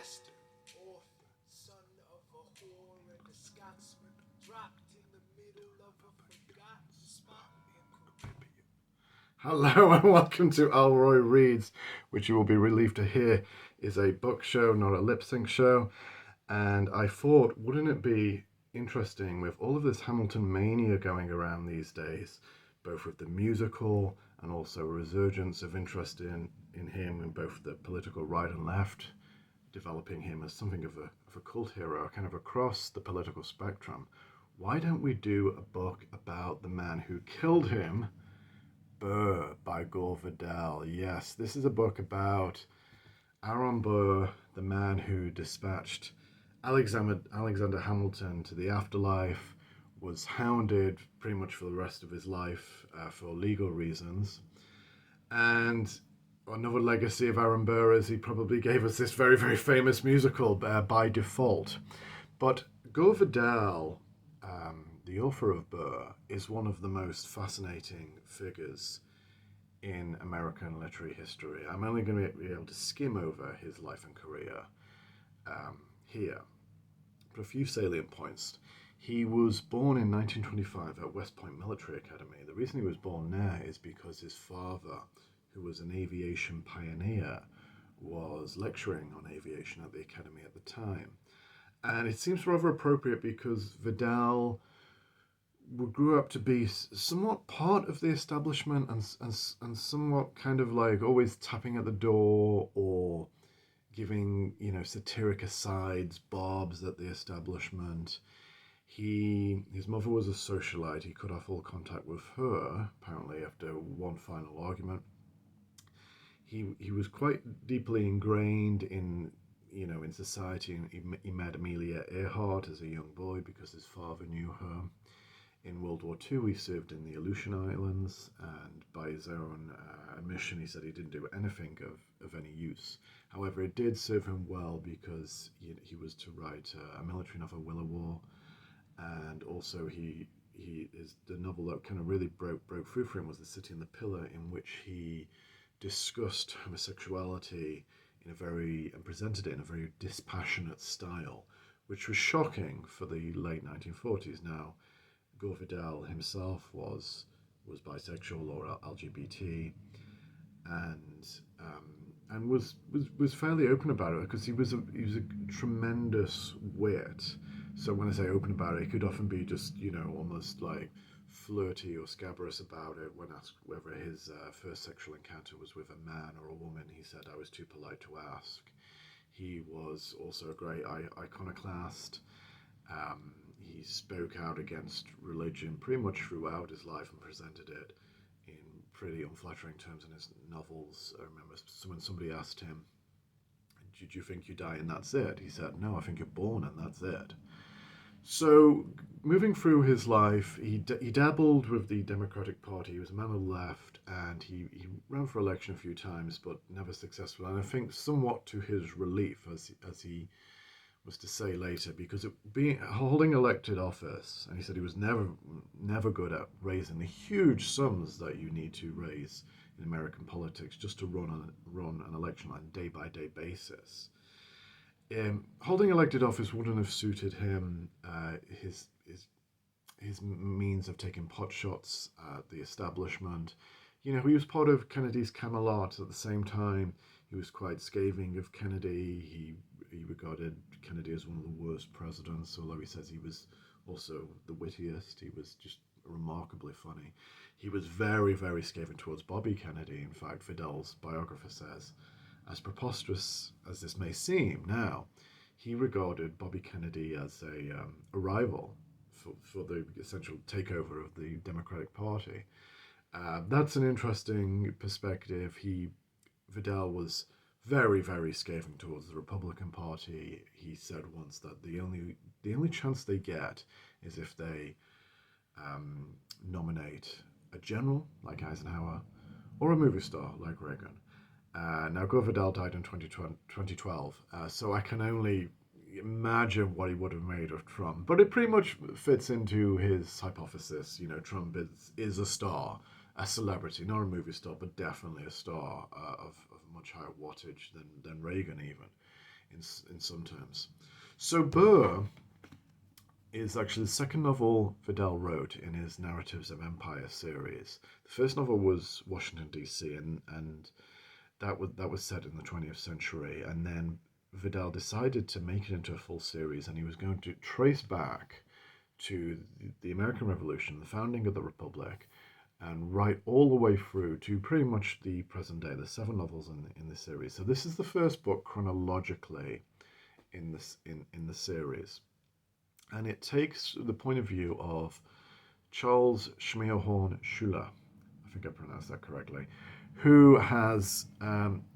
bastard, author, son of a whore and a Scotsman, dropped in the middle of a forgotten spot in Caribbean. Hello and welcome to Elroy Reads, which you will be relieved to hear is a book show, not a lip sync show. And I thought, wouldn't it be interesting with all of this Hamilton mania going around these days, both with the musical and also a resurgence of interest in him in both the political right and left, developing him as something of a cult hero, kind of across the political spectrum. Why don't we do a book about the man who killed him, Burr by Gore Vidal? Yes, this is a book about Aaron Burr, the man who dispatched Alexander Hamilton to the afterlife, was hounded pretty much for the rest of his life for legal reasons. And another legacy of Aaron Burr is he probably gave us this very, very famous musical, By Default. But Gore Vidal, the author of Burr, is one of the most fascinating figures in American literary history. I'm only going to be able to skim over his life and career here. But a few salient points. He was born in 1925 at West Point Military Academy. The reason he was born there is because his father, who was an aviation pioneer, was lecturing on aviation at the academy at the time. And it seems rather appropriate because Vidal grew up to be somewhat part of the establishment and somewhat kind of like always tapping at the door or giving, satiric asides, barbs at the establishment. His mother was a socialite. He cut off all contact with her, apparently after one final argument. He was quite deeply ingrained in society. He met Amelia Earhart as a young boy because his father knew her. In World War II, he served in the Aleutian Islands, and by his own admission, he said he didn't do anything of any use. However, it did serve him well because he was to write a military novel, Willow War, and also the novel that kind of really broke through for him was The City and the Pillar, in which he discussed homosexuality and presented it in a very dispassionate style, which was shocking for the late 1940s. Now, Gore Vidal himself was bisexual or LGBT, and was fairly open about it because he was a tremendous wit. So when I say open about it, he could often be just almost like flirty or scabrous about it. When asked whether his first sexual encounter was with a man or a woman, he said, "I was too polite to ask." He was also a great iconoclast. He spoke out against religion pretty much throughout his life and presented it in pretty unflattering terms in his novels. I remember when somebody asked him, "Did you think you die and that's it?" He said, "No, I think you're born and that's it." So, moving through his life, he dabbled with the Democratic Party. He was a man of the left, and he ran for election a few times, but never successful. And I think somewhat to his relief, as he was to say later, because holding elected office, and he said he was never good at raising the huge sums that you need to raise in American politics just to run an election on a day-by-day basis. Holding elected office wouldn't have suited him. His means of taking pot shots at the establishment. He was part of Kennedy's Camelot. At the same time, he was quite scathing of Kennedy. He regarded Kennedy as one of the worst presidents, although he says he was also the wittiest. He was just remarkably funny. He was very, very scathing towards Bobby Kennedy. In fact, Vidal's biographer says, as preposterous as this may seem now, he regarded Bobby Kennedy as a rival for the essential takeover of the Democratic Party. That's an interesting perspective. Vidal was very, very scathing towards the Republican Party. He said once that the only chance they get is if they nominate a general like Eisenhower or a movie star like Reagan. Now, Gore Vidal died in 2012, so I can only imagine what he would have made of Trump. But it pretty much fits into his hypothesis. Trump is a star, a celebrity, not a movie star, but definitely a star of much higher wattage than Reagan even in some terms. So Burr is actually the second novel Vidal wrote in his Narratives of Empire series. The first novel was Washington D.C. and that was set in the 20th century, and then Vidal decided to make it into a full series, and he was going to trace back to the American Revolution, the founding of the Republic, and right all the way through to pretty much the present day. There's 7 novels in the series. So this is the first book chronologically in the series, and it takes the point of view of Charles Schmeerhorn Schuler. I think I pronounced that correctly. Who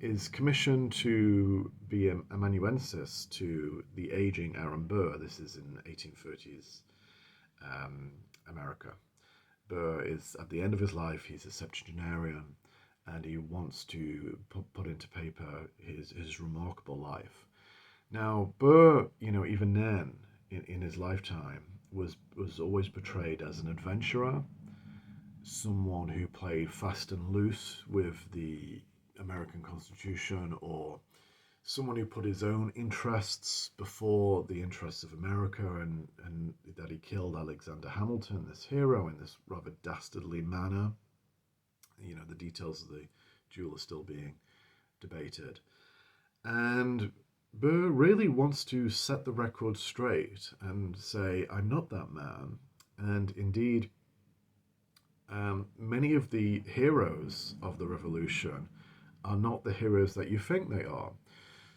is commissioned to be a amanuensis to the aging Aaron Burr. This is in 1830s America. Burr is at the end of his life. He's a septuagenarian, and he wants to put into paper his remarkable life. Now, Burr, even then in his lifetime, was always portrayed as an adventurer, someone who played fast and loose with the American Constitution, or someone who put his own interests before the interests of America, and that he killed Alexander Hamilton, this hero, in this rather dastardly manner. The details of the duel are still being debated. And Burr really wants to set the record straight and say, I'm not that man. And indeed, many of the heroes of the revolution are not the heroes that you think they are.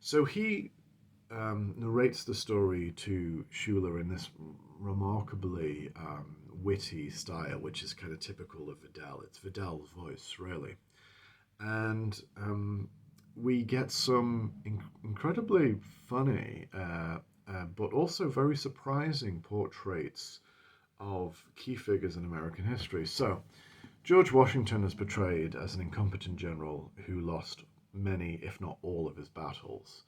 So he narrates the story to Schuler in this remarkably witty style, which is kind of typical of Vidal. It's Vidal's voice, really. And we get some incredibly funny, but also very surprising portraits of key figures in American history. So, George Washington is portrayed as an incompetent general who lost many, if not all, of his battles.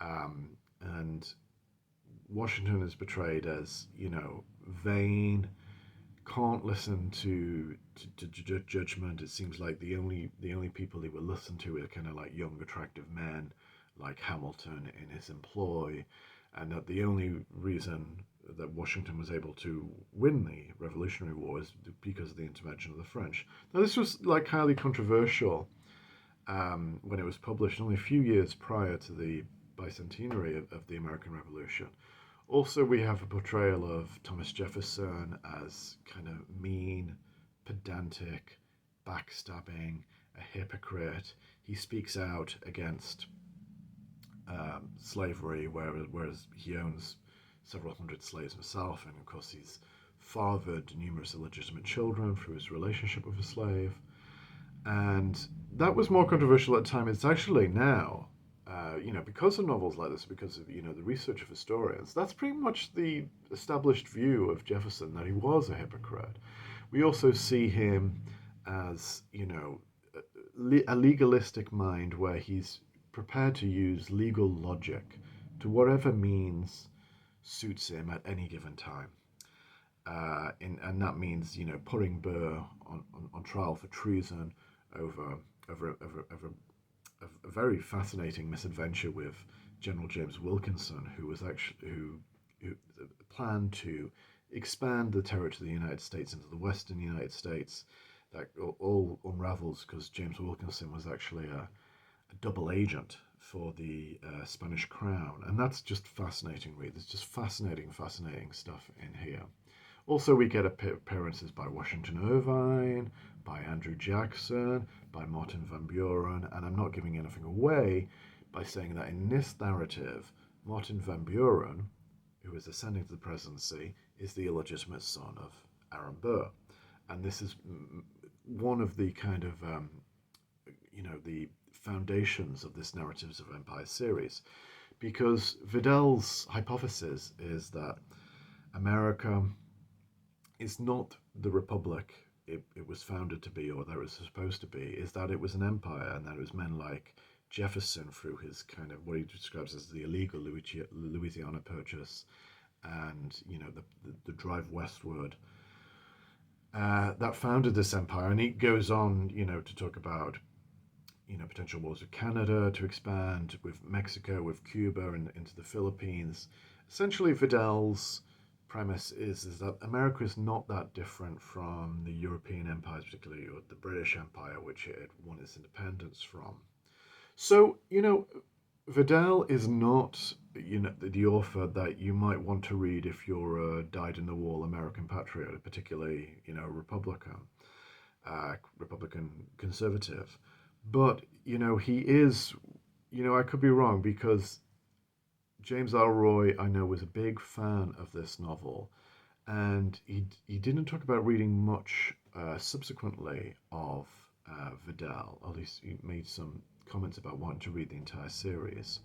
And Washington is portrayed as, vain, can't listen to judgment. It seems like the only people he will listen to are kind of like young, attractive men like Hamilton in his employ, and that the only reason that Washington was able to win the Revolutionary War is because of the intervention of the French. Now, this was highly controversial when it was published only a few years prior to the bicentenary of the American Revolution. Also, we have a portrayal of Thomas Jefferson as kind of mean, pedantic, backstabbing, a hypocrite. He speaks out against slavery, whereas he owns several hundred slaves himself, and of course he's fathered numerous illegitimate children through his relationship with a slave. And that was more controversial at the time. It's actually now, because of novels like this, because of, the research of historians, that's pretty much the established view of Jefferson, that he was a hypocrite. We also see him as, a legalistic mind where he's prepared to use legal logic to whatever means suits him at any given time. And that means, putting Burr on trial for treason over a very fascinating misadventure with General James Wilkinson, who planned to expand the territory of the United States into the western United States. That all unravels because James Wilkinson was actually a double agent for the Spanish crown, and that's just fascinating read. There's just fascinating stuff in here. Also, we get appearances by Washington Irvine, by Andrew Jackson, by Martin Van Buren, and I'm not giving anything away by saying that in this narrative, Martin Van Buren, who is ascending to the presidency, is the illegitimate son of Aaron Burr. And this is one of the kind of, the foundations of this Narratives of Empire series, because Vidal's hypothesis is that America is not the republic it was founded to be, or that it was supposed to be, is that it was an empire, and that it was men like Jefferson, through his kind of what he describes as the illegal Louisiana Purchase, and the drive westward, that founded this empire. And he goes on, to talk about potential wars with Canada to expand, with Mexico, with Cuba, and into the Philippines. Essentially, Vidal's premise is that America is not that different from the European empires, particularly or the British Empire, which it had won its independence from. So, Vidal is not, the author that you might want to read if you're a dyed-in-the-wool American patriot, particularly, Republican conservative. But, he is, I could be wrong because James Ellroy, I know, was a big fan of this novel, and he didn't talk about reading much subsequently of Vidal. At least he made some comments about wanting to read the entire series.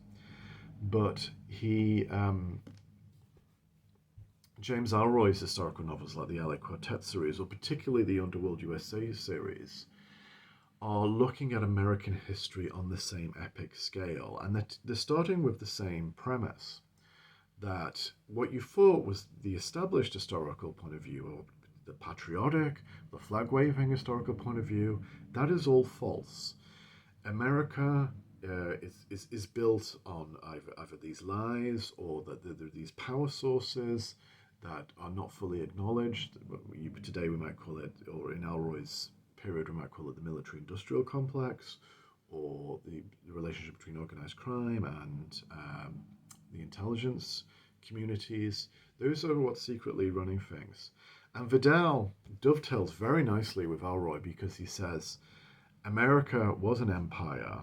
But James Ellroy's historical novels, like the LA Quartet series, or particularly the Underworld USA series, are looking at American history on the same epic scale, and they're starting with the same premise that what you thought was the established historical point of view, or the patriotic, the flag waving historical point of view, that is all false. America is built on either these lies or that there are these power sources that are not fully acknowledged. Today we might call it, or in Elroy's period we might call it, the military-industrial complex, or the relationship between organized crime and the intelligence communities. Those are what's secretly running things. And Vidal dovetails very nicely with Elroy because he says America was an empire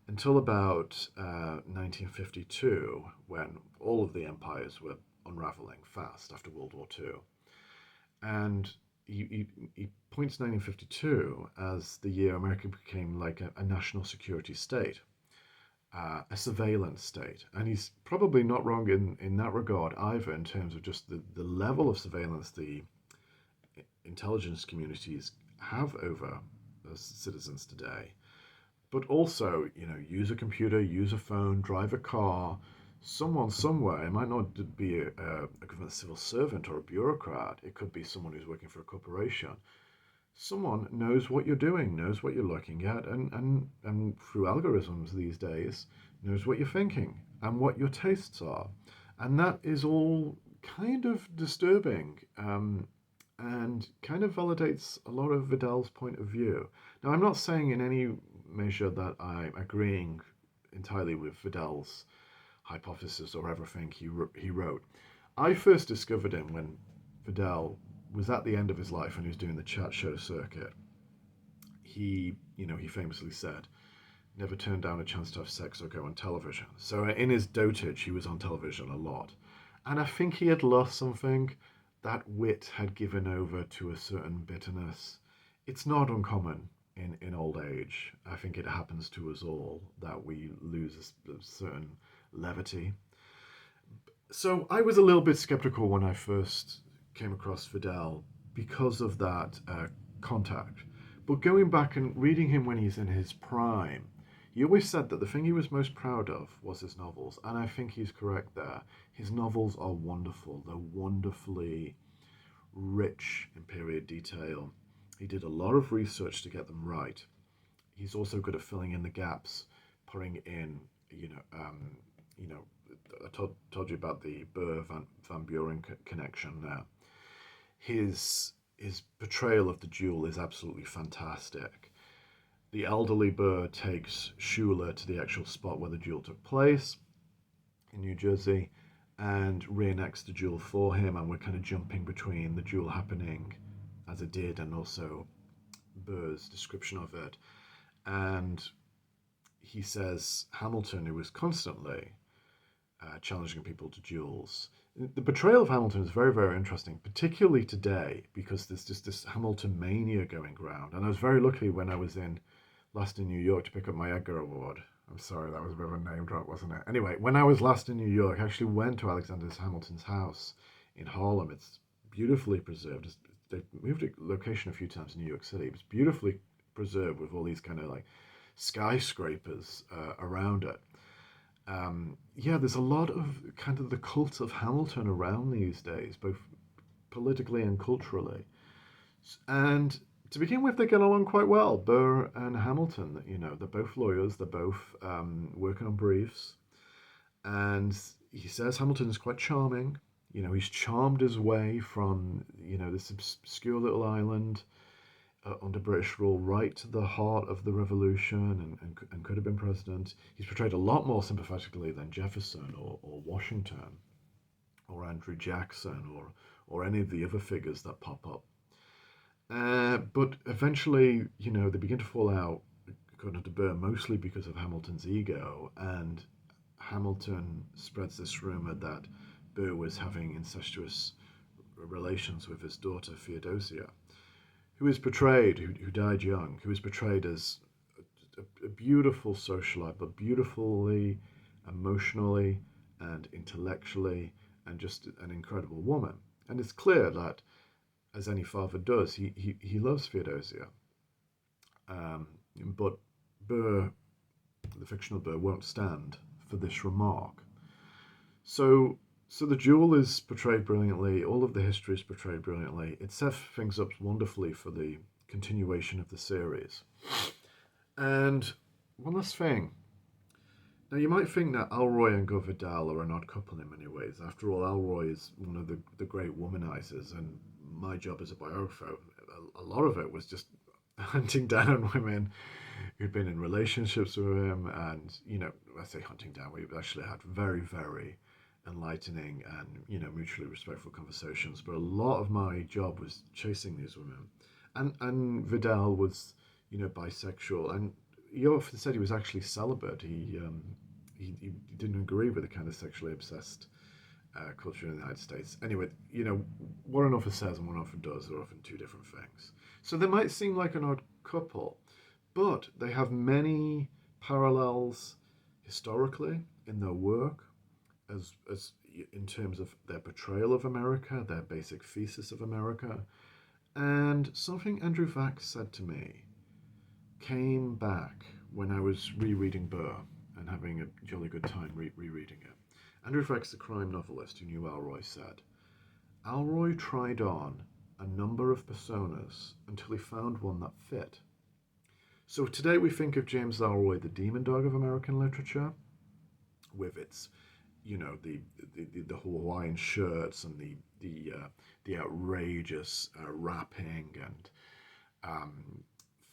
until about 1952, when all of the empires were unraveling fast after World War II. And he points 1952 as the year America became like a national security state, a surveillance state. And he's probably not wrong in that regard either, in terms of just the level of surveillance the intelligence communities have over citizens today. But also, use a computer, use a phone, drive a car. Someone somewhere, it might not be a government civil servant or a bureaucrat, it could be someone who's working for a corporation. Someone knows what you're doing, knows what you're looking at, and through algorithms these days, knows what you're thinking and what your tastes are. And that is all kind of disturbing, and kind of validates a lot of Vidal's point of view. Now, I'm not saying in any measure that I'm agreeing entirely with Vidal's hypothesis or everything he wrote. I first discovered him when Vidal was at the end of his life and he was doing the chat show circuit. He famously said, never turned down a chance to have sex or go on television. So in his dotage, he was on television a lot. And I think he had lost something. That wit had given over to a certain bitterness. It's not uncommon in old age. I think it happens to us all that we lose a certain levity. So I was a little bit skeptical when I first came across Vidal because of that contact. But going back and reading him when he's in his prime, he always said that the thing he was most proud of was his novels, and I think he's correct there. His novels are wonderful. They're wonderfully rich in period detail. He did a lot of research to get them right. He's also good at filling in the gaps, putting in, I told you about the Burr Van Buren connection there. His portrayal of the duel is absolutely fantastic. The elderly Burr takes Schuler to the actual spot where the duel took place in New Jersey and reenacts the duel for him, and we're kind of jumping between the duel happening as it did and also Burr's description of it. And he says Hamilton, who was constantly challenging people to duels. The portrayal of Hamilton is very, very interesting, particularly today, because there's just this Hamilton mania going around. And I was very lucky when I was last in New York to pick up my Edgar Award. I'm sorry, that was a bit of a name drop, wasn't it? Anyway, when I was last in New York, I actually went to Alexander Hamilton's house in Harlem. It's beautifully preserved. They've moved a location a few times in New York City. It's beautifully preserved with all these kind of like skyscrapers around it. There's a lot of kind of the cult of Hamilton around these days, both politically and culturally. And To begin with, they get along quite well. Burr and Hamilton, they're both lawyers. They're both working on briefs. And he says Hamilton is quite charming. He's charmed his way from, this obscure little island under British rule right to the heart of the revolution and could have been president. He's portrayed a lot more sympathetically than Jefferson or Washington or Andrew Jackson or any of the other figures that pop up. But eventually, they begin to fall out, according to Burr, mostly because of Hamilton's ego, and Hamilton spreads this rumor that Burr was having incestuous relations with his daughter Theodosia, who is portrayed, who died young, who is portrayed as a beautiful socialite, but beautifully, emotionally, and intellectually, and just an incredible woman. And it's clear that, as any father does, he loves Theodosia. But Burr, the fictional Burr, won't stand for this remark. So the duel is portrayed brilliantly. All of the history is portrayed brilliantly. It sets things up wonderfully for the continuation of the series. And one last thing. Now, you might think that Elroy and Gore Vidal are an odd couple in many ways. After all, Elroy is one of the great womanizers, and my job as a biographer, a lot of it was just hunting down women who'd been in relationships with him, and I say hunting down, we actually had very, very enlightening and mutually respectful conversations. But a lot of my job was chasing these women, and Vidal was bisexual, and he often said he was actually celibate. He didn't agree with the kind of sexually obsessed culture in the United States. Anyway, what an author says and what an author does are often two different things. So they might seem like an odd couple, but they have many parallels historically in their work, as in terms of their portrayal of America, their basic thesis of America. And something Andrew Vax said to me came back when I was rereading Burr and having a jolly good time rereading it. Andrew Vax, the crime novelist who knew Elroy, said, Elroy tried on a number of personas until he found one that fit. So today we think of James Ellroy, the demon dog of American literature, with its, the Hawaiian shirts and the outrageous rapping and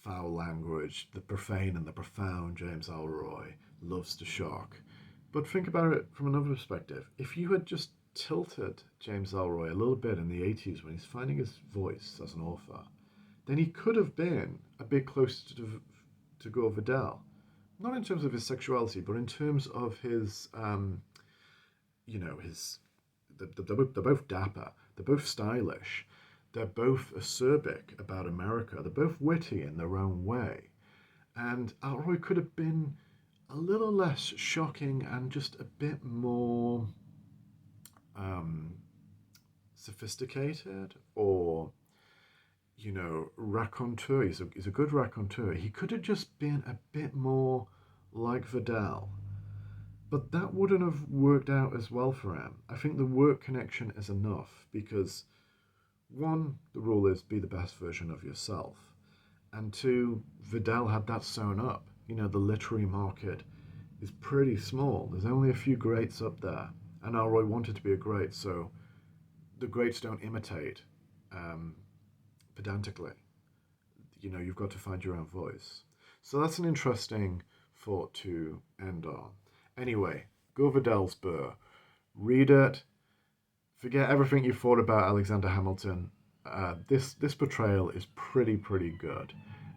foul language, the profane and the profound. James Ellroy loves to shock. But think about it from another perspective. If you had just tilted James Ellroy a little bit in the 80s when he's finding his voice as an author, then he could have been a bit closer to Gore Vidal. Not in terms of his sexuality, but in terms of his, they're both dapper, they're both stylish, they're both acerbic about America, they're both witty in their own way. And Elroy could have been a little less shocking and just a bit more sophisticated, or raconteur. He's a good raconteur. He could have just been a bit more like Vidal, but that wouldn't have worked out as well for him. I think the work connection is enough because, one, the rule is be the best version of yourself, and two, Vidal had that sewn up. The literary market is pretty small. There's only a few greats up there, and Elroy wanted to be a great, so the greats don't imitate pedantically. You've got to find your own voice. So that's an interesting thought to end on. Anyway, Gore Vidal's Burr. Read it. Forget everything you thought about Alexander Hamilton. This portrayal is pretty good.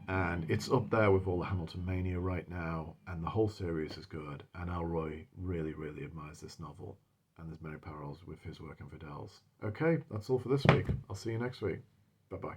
And it's up there with all the Hamilton mania right now, and the whole series is good. And Elroy really admires this novel, and there's many parallels with his work and Vidal's. Okay, that's all for this week. I'll see you next week. Bye-bye.